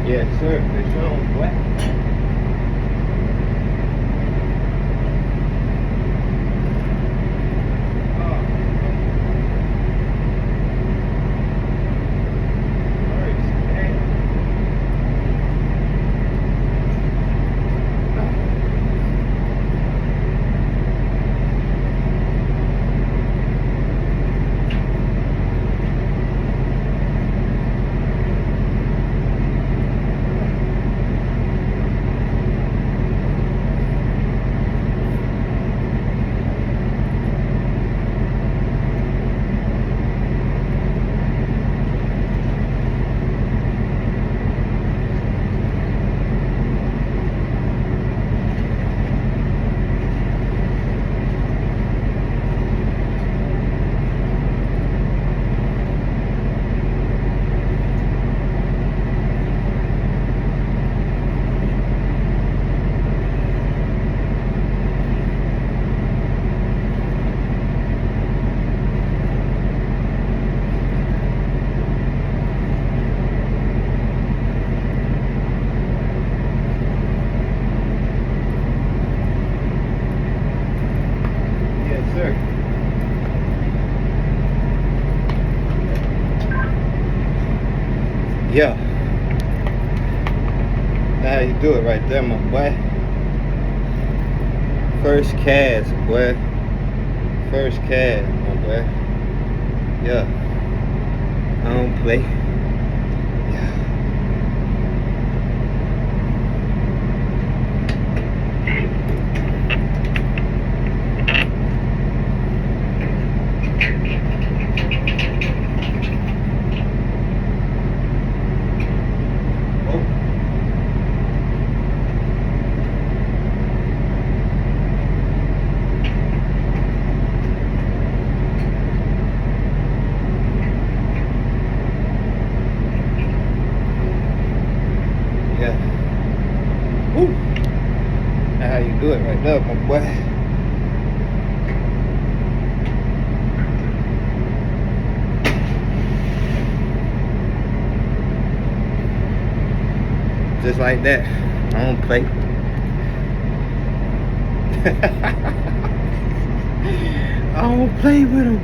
Yes, sir. For sure. What? Yes, sir. Yeah. That's how you do it right there, my boy. First cast, boy. First cast, my boy. Yeah. I don't play. Yeah. Yeah. Woo. That's how you do it right there, my boy. Just like that. I don't play. I don't play with him.